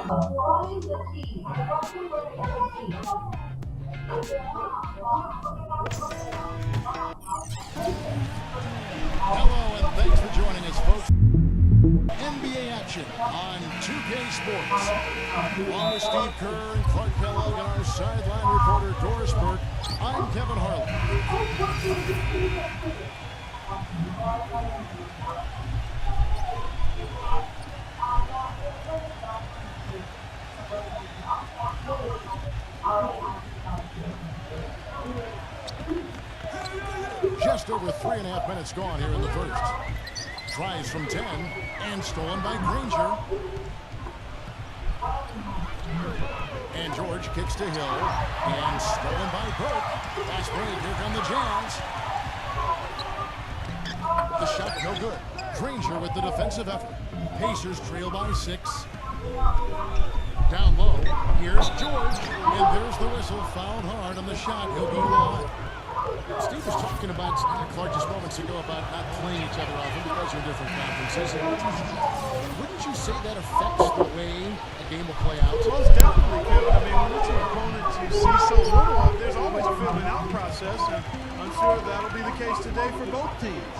Hello and thanks for joining us, folks. NBA action on 2K Sports. Along with Steve Kerr and Clark Kellogg and our sideline reporter Doris Burke, I'm Kevin Harlan. Just over 3.5 minutes gone here in the first. Tries from 10 and stolen by Granger. And George kicks to Hill and stolen by Burke. Fast break, here come the Jazz. The shot no good. Granger with the defensive effort. Pacers trail by 6. Down low, here's George, and there's the whistle. Fouled hard on the shot. He'll go long. Steve was talking about Clark just moments ago about not playing each other often because you're in different conferences. Wouldn't you say that affects the way a game will play out? Most definitely, Kevin. I mean, when it's an opponent you see so little of, there's always a filling out process, and I'm sure that'll be the case today for both teams.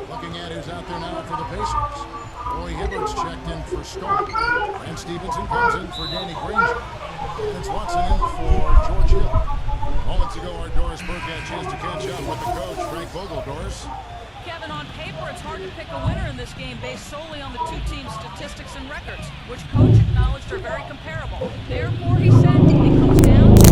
Looking at who's out there now for the Pacers. Roy Hibbert's checked in for Stoll. And Stevenson comes in for Danny Granger. And it's Watson in for George Hill. Moments ago, our Doris Burke had a chance to catch up with the coach, Frank Vogel. Doris. Kevin, on paper, it's hard to pick a winner in this game based solely on the two teams' statistics and records, which coach acknowledged are very comparable. Therefore, he said it comes down to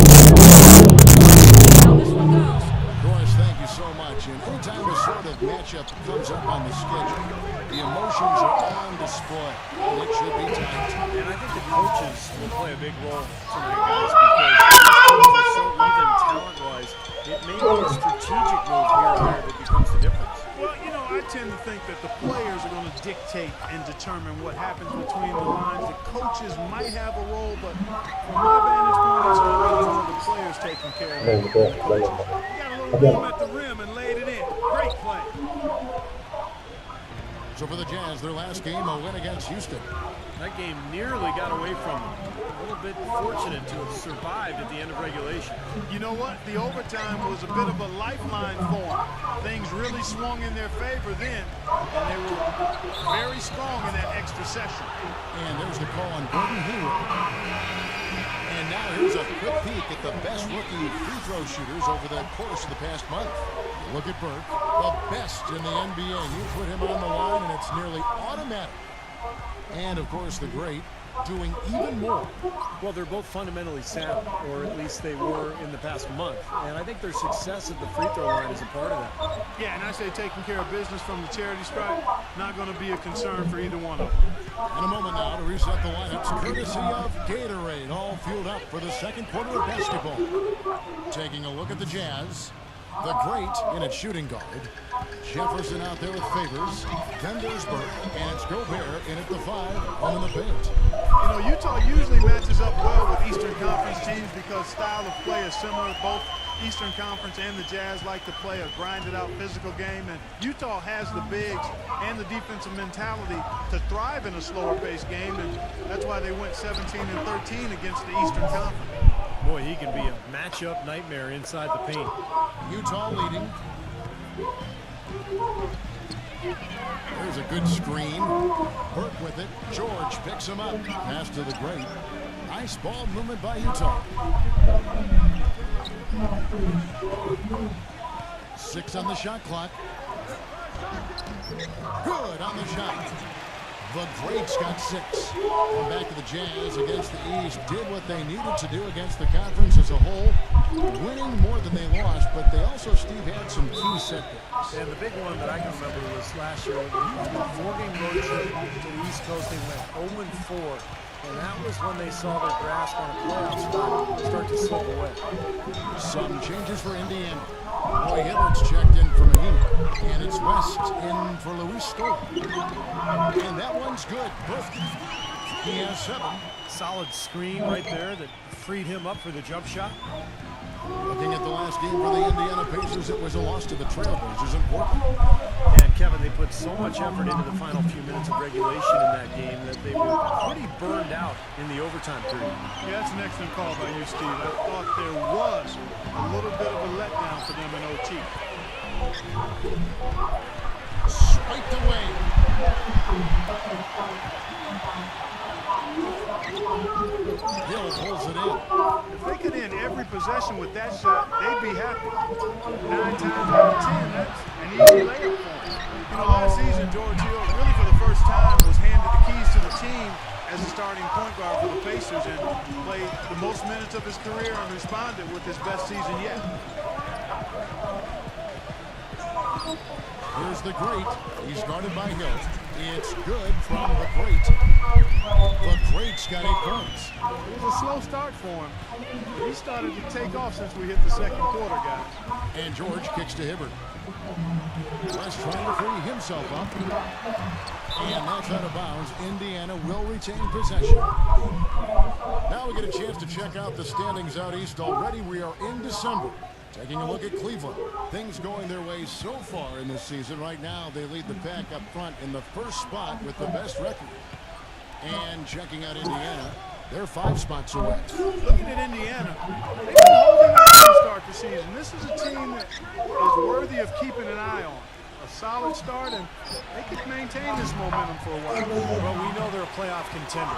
how this one goes. Doris, thank you so much. And anytime this sort of matchup comes up on the schedule, the emotions are on display, and it should be tight. And I think the coaches will play a big role tonight, guys, because teams are so even talent-wise. It may be a strategic move here and there that becomes the difference. Well, you know, I tend to think that the players are going to dictate and determine what happens between the lines. The coaches might have a role, but from my vantage point, it's always one of the players taking care of it. He got a little room at the rim and laid it in. Great play. So for the Jazz, their last game, a win against Houston. That game nearly got away from them. A little bit fortunate to have survived at the end of regulation. You know what? The overtime was a bit of a lifeline for them. Things really swung in their favor then, and they were very strong in that extra session. And there's the call on Gordon Hayward. And now here's a quick peek at the best rookie free throw shooters over the course of the past month. Look at Burke, the best in the NBA. You put him on the line, and it's nearly automatic. And, of course, the great doing even more. Well, they're both fundamentally sound, or at least they were in the past month. And I think their success at the free throw line is a part of that. Yeah, and I say taking care of business from the charity stripe, not going to be a concern for either one of them. In a moment now to reset the lineups, courtesy of Gatorade, all fueled up for the second quarter of basketball. Taking a look at the Jazz. The great in its shooting guard. Jefferson out there with Favors. Then there's Burke, and it's Gobert in at the 5 on the paint. You know, Utah usually matches up well with Eastern Conference teams because style of play is similar. Both Eastern Conference and the Jazz like to play a grinded-out physical game, and Utah has the bigs and the defensive mentality to thrive in a slower-paced game, and that's why they went 17-13 against the Eastern Conference. Boy, he can be a matchup nightmare inside the paint. Utah leading. There's a good screen. Burke with it. George picks him up. Pass to the great. Nice ball movement by Utah. 6 on the shot clock. Good on the shot. The greats got 6. And back to the Jazz against the East. Did what they needed to do against the conference as a whole. Winning more than they lost, but they also, Steve, had some key setbacks. And the big one that I can remember was last year. The 4-game road trip to the East Coast, they went 0-4. And that was when they saw their grasp on a playoff spot start to slip away. Some changes for Indiana. Roy Hibbert's checked in for Mahima. And it's West in for Luis Stoll. And that one's good. He has 7. Solid screen right there that freed him up for the jump shot. Looking at the last game for the Indiana Pacers, it was a loss to the Trailblazers in Portland. And Kevin, they put so much effort into the final few minutes of regulation in that game that they were pretty burned out in the overtime period. Yeah, that's an excellent call by you, Steve. I thought there was a little bit of a letdown for them in OT. Swiped away. Hill pulls it in. If they could end every possession with that shot, they'd be happy. 9 times out of 10, that's an easy layup for them. You know, last season, George Hill, really for the first time, was handed the keys to the team as a starting point guard for the Pacers and played the most minutes of his career and responded with his best season yet. Here's the Great. He's guarded by Hill. It's good from the Great. The Great's got 8 points. It was a slow start for him. But he started to take off since we hit the second quarter, guys. And George kicks to Hibbert. West trying to free himself up. And that's out of bounds. Indiana will retain possession. Now we get a chance to check out the standings out east. Already we are in December. Taking a look at Cleveland. Things going their way so far in this season. Right now, they lead the pack up front in the first spot with the best record. And checking out Indiana, they're 5 spots away. Looking at Indiana, they've been holding on to start the season. This is a team that is worthy of keeping an eye on. A solid start, and they could maintain this momentum for a while. Well, we know they're a playoff contender.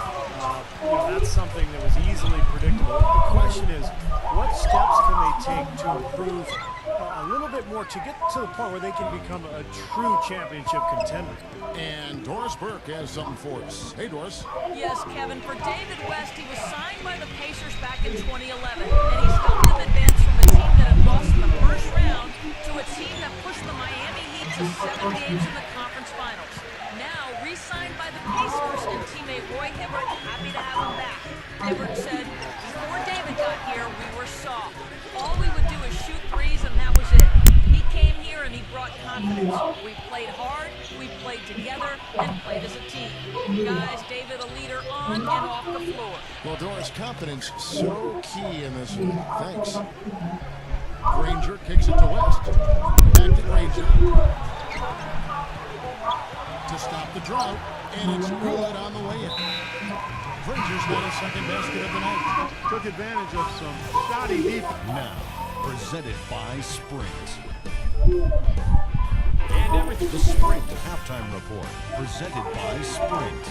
You know, that's something that was easily predictable. The question is, what steps can they take to improve a little bit more to get to the point where they can become a true championship contender? And Doris Burke has something for us. Hey, Doris. Yes, Kevin. For David West, he was signed by the Pacers back in 2011, and he's helped them advance from a team that had lost in the first round to a team that pushed the Miami Heat to 7 games in the conference finals. Now, re-signed by the Pacers, and teammate Roy Hibbert happy to have him back. Hibbert said, before David got here, we were soft. All we would do is shoot threes, and that was it. He came here and he brought confidence. We played hard, we played together, and played as a team. Guys, David a leader on and off the floor. Well, Doris, confidence so key in this one. Thanks. Granger kicks it to West. Back to Granger. To stop the drought, and it's good on the way in. Granger's got his second basket of the night. Took advantage of some shoddy defense. Now, presented by Sprint. And everything. The Sprint Halftime Report, presented by Sprint.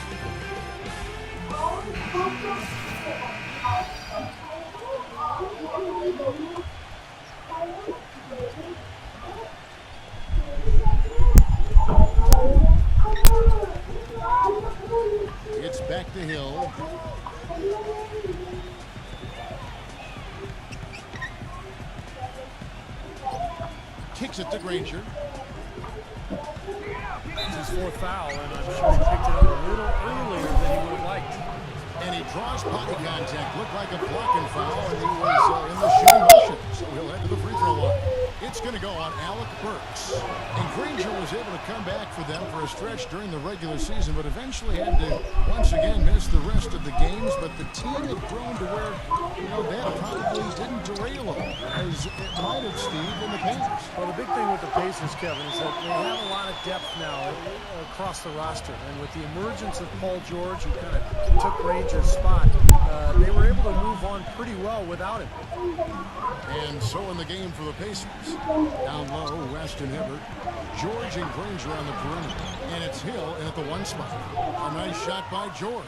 It's back to Hill. Kicks it to Granger. It's his 4th foul, and I'm sure he picked it up a little earlier than he would have liked. And he draws body contact. Looked like a blocking foul, and he was in the shooting motion. So he'll head to the free throw line. It's going to go on Alec Burks. And Granger was able to come back for them for a stretch during the regular season, but eventually had to once again miss the rest of the games. But the team had grown to where, that probably didn't derail them, as it might have, Steve, in the Panthers. Well, the big thing with the Pacers, Kevin, is that they have a lot of depth now across the roster. And with the emergence of Paul George, who kind of took Granger's spot, they were able to move on pretty well without him. And so in the game for the Pacers, down low, West and Hibbert, George and Granger on the perimeter, and it's Hill in at the 1 spot. A nice shot by George.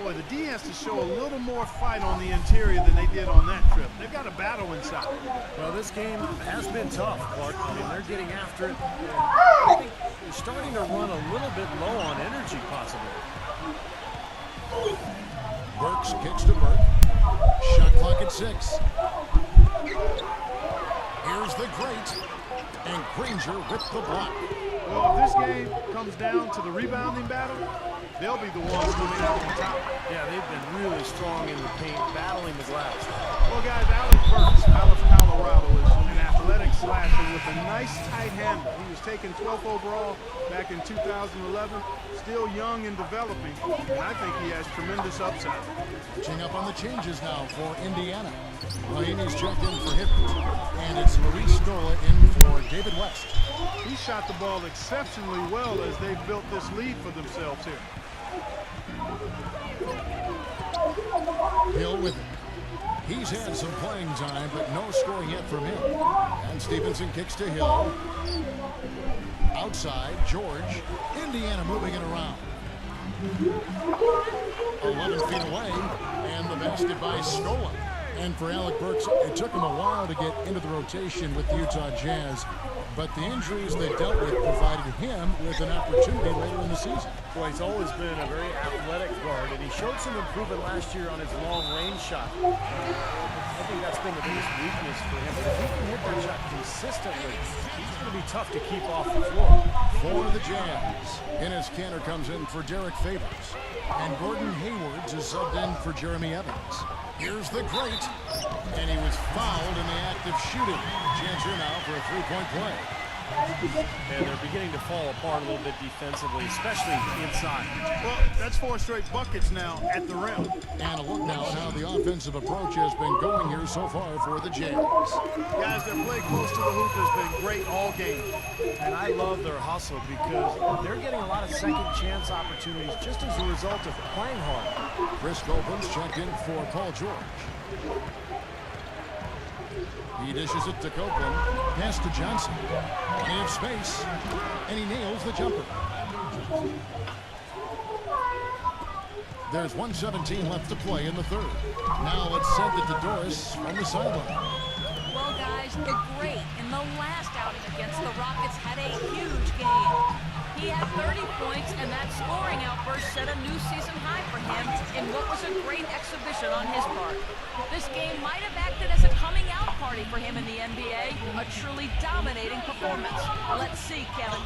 Boy, the D has to show a little more fight on the interior than they did on that trip. They've got a battle inside. Well, this game has been tough, Clark. I mean, they're getting after it. I think they're starting to run a little bit low on energy, possibly. Burks kicks to Burke. Shot clock at 6. Here's the Great, and Granger with the block. Well, if this game comes down to the rebounding battle, they'll be the ones coming out on top. Yeah, they've been really strong in the paint, battling the glass. Well, guys, Alec Burks out of Colorado is an athletic slasher with a nice tight handle. He was taken 12th overall back in 2011. Still young and developing, and I think he has tremendous upside. Catching up on the changes now for Indiana. Raheemi's checked in for Hibbert, and it's Maurice Nola in for David West. He shot the ball exceptionally well as they built this lead for themselves here. Hill with it. He's had some playing time, but no scoring yet from him. And Stevenson kicks to Hill. Outside, George. Indiana moving it around. 11 feet away, and the basket by Stolen. And for Alec Burks, it took him a while to get into the rotation with the Utah Jazz, but the injuries they dealt with provided him with an opportunity later in the season. Well, he's always been a very athletic guard, and he showed some improvement last year on his long-range shot. I think that's been the biggest weakness for him. But if he can hit that shot consistently, he's going to be tough to keep off the floor. For the Jazz, Enes Kanter comes in for Derek Favors, and Gordon Hayward is subbed in for Jeremy Evans. Here's the great, and he was fouled in the act of shooting. Chance here now for a three-point play. And they're beginning to fall apart a little bit defensively, especially inside. Well, that's 4 straight buckets now at the rim. And a look now at how the offensive approach has been going here so far for the Jazz. Guys that play close to the hoop has been great all game. And I love their hustle because they're getting a lot of second chance opportunities just as a result of playing hard. Chris Copeland's checked in for Paul George. He dishes it to Copeland. Pass to Johnson. And he has space. And he nails the jumper. There's 1:17 left to play in the third. Now let's send it to Doris from the sideline. Well, guys, the great in the last outing against the Rockets had a huge game. He had 30 points, and that scoring outburst set a new season high for him in what was a great exhibition on his part. This game might have acted as a coming-out party for him in the NBA, a truly dominating performance. Let's see, Kevin.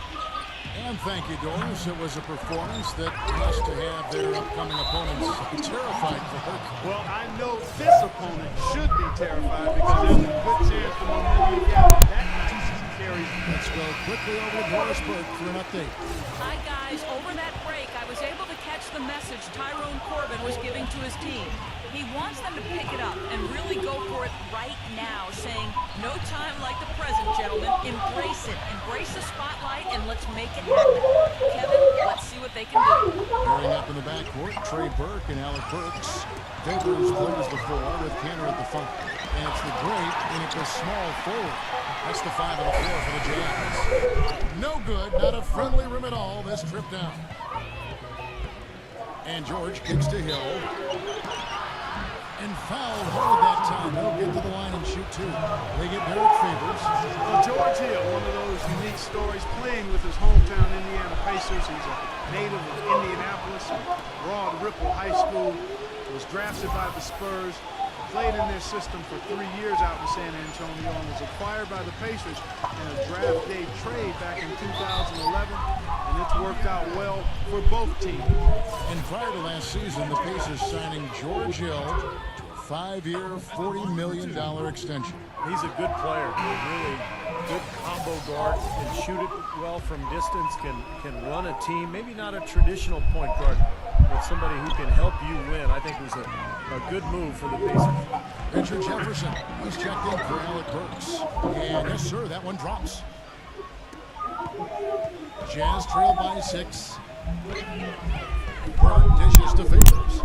And thank you, Doris. It was a performance that has to have their upcoming opponents terrified for. Well, I know this opponent should be terrified because there's a good chance the momentum he got that night carries. Let's go quickly over to Doris Burke for an update. Hi, guys. Over that break, I was able to catch the message Tyrone Corbin was giving to his team. He wants them to pick it up and really go for it right now, saying, no time like the present, gentlemen. Embrace it. Embrace the spotlight, and let's make it happen. Kevin, let's see what they can do. Pairing up in the backcourt, Trey Burke and Alec Burks. Favors plays the 4 with Kanter at the 5. And it's the great, and it's a small forward. That's the 5 and a 4 for the Jazz. No good, not a friendly rim at all this trip down. And George kicks to Hill. And fouled hard that time. They'll get to the line and shoot 2. They get Derek Favors. Well, George Hill, one of those unique stories, playing with his hometown Indiana Pacers. He's a native of Indianapolis, Broad Ripple High School, was drafted by the Spurs, played in their system for 3 years out in San Antonio, and was acquired by the Pacers in a draft day trade back in 2011, and it's worked out well for both teams. And prior to last season, the Pacers signing George Hill to a 5-year, $40 million extension. He's a good player, a really good combo guard, can shoot it well from distance, can run a team, maybe not a traditional point guard, but somebody who can help you win. I think it was a good move for the Pacers. Richard Jefferson, he's checked in for Alec Burks. And yes, sir, that one drops. Jazz trail by 6. Burke dishes to Favors.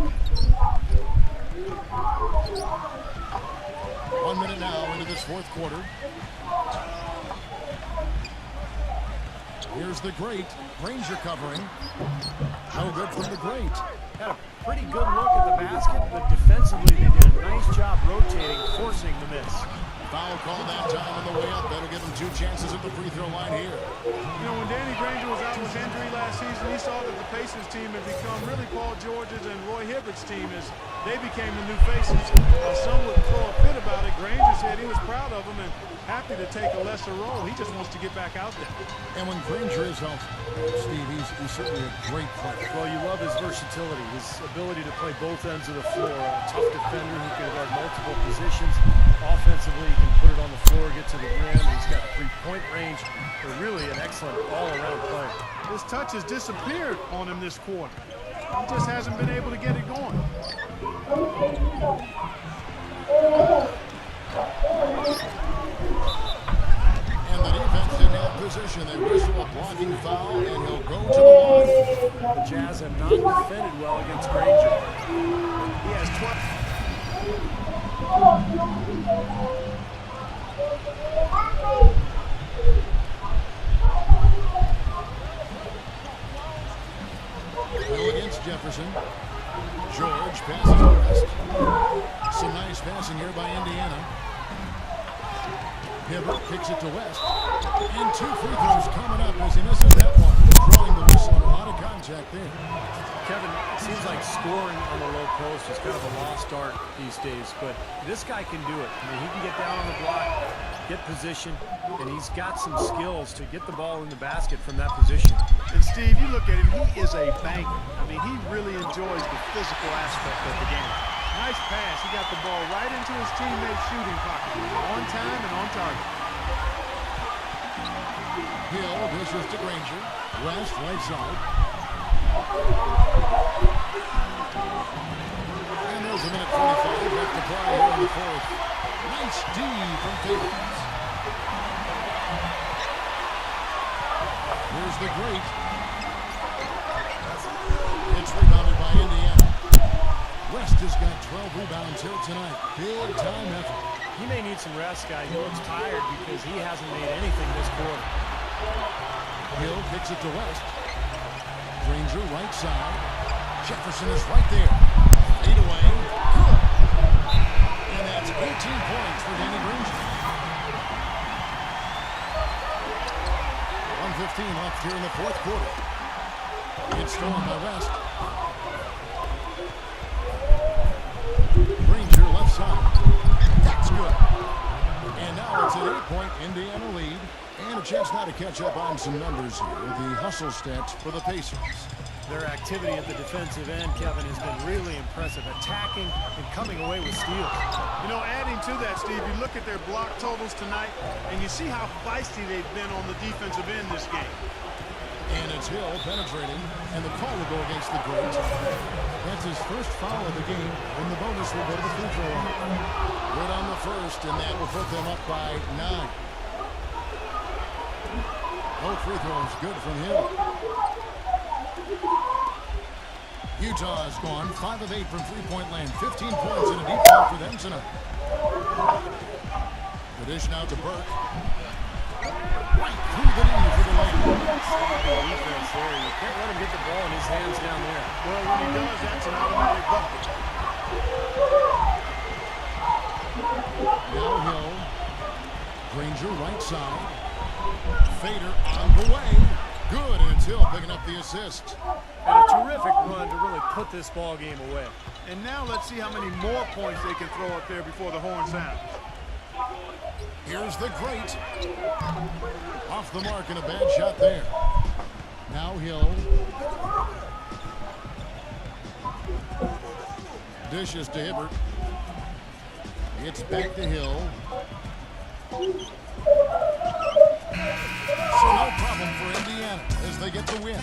1 minute now into this fourth quarter. Here's the great. Granger covering. No good from the great. Had a pretty good look at the basket, but defensively they did a nice job rotating, forcing the miss. Foul call that time on the way up. That'll give him 2 chances at the free throw line here. You know, when Danny Granger was out with injury last season, he saw that the Pacers team had become really Paul George's and Roy Hibbert's team as they became the new faces. Some would throw a fit about it. Granger said he was proud of them and happy to take a lesser role. He just wants to get back out there. And when Granger is healthy, Steve, he's certainly a great player. Well, you love his versatility, his ability to play both ends of the floor, a tough defender who can guard multiple positions. Offensively, he can put it on the floor, get to the rim. He's got three-point range. But really an excellent all-around player. His touch has disappeared on him this quarter. He just hasn't been able to get it going. And the defense in that position. They whistle a blocking foul, and he'll go to the line. The Jazz have not defended well against Granger. He has 12. Hill against Jefferson. George passes to West. Some nice passing here by Indiana. Hibbert kicks it to West. And 2 free throws coming up as he misses that one. Drawing the whistle and a lot of contact there. Kevin, it seems like scoring on the low post is kind of a lost art these days, but this guy can do it. I mean, he can get down on the block, get position, and he's got some skills to get the ball in the basket from that position. And Steve, you look at him, he is a banker. I mean, he really enjoys the physical aspect of the game. Nice pass. He got the ball right into his teammate's shooting pocket. On time and on target. Hill dishes to Granger. West right side. And there's a minute 45 left to play here in the fourth. Nice D from Favors. Here's the great. It's rebounded by Indiana. West has got 12 rebounds here tonight. Big time effort. He may need some rest, guy. He looks tired because he hasn't made anything this quarter. Hill kicks it to West. Granger right side. Jefferson is right there. Fade away. Good. And that's 18 points for Danny Granger. 1:15 left here in the fourth quarter. It's stolen by West. Granger left side. That's good. And now it's an 8-point Indiana lead. And a chance now to catch up on some numbers here. The hustle stats for the Pacers. Their activity at the defensive end, Kevin, has been really impressive. Attacking and coming away with steals. You know, adding to that, Steve, you look at their block totals tonight, and you see how feisty they've been on the defensive end this game. And it's Hill penetrating, and the call will go against the great. That's his first foul of the game, and the bonus will go to the free throw line. Good on the first, and that will put them up by 9. No free throws, good from Hill. Utah has gone 5 of 8 from three-point land. 15 points and a deep ball for them tonight. The dish now to Burke. Right through the knee for the lane. Sloppy defense there. You can't let him get the ball in his hands down there. Well, when he does, that's an automatic bucket. Now Hill. Granger right side. Fader on the way. Good, and it's Hill picking up the assist. And a terrific run to really put this ball game away. And now let's see how many more points they can throw up there before the horn sounds. Here's the great. Off the mark and a bad shot there. Now Hill. Dishes to Hibbert. It's back to Hill. So no problem for Indiana as they get the win.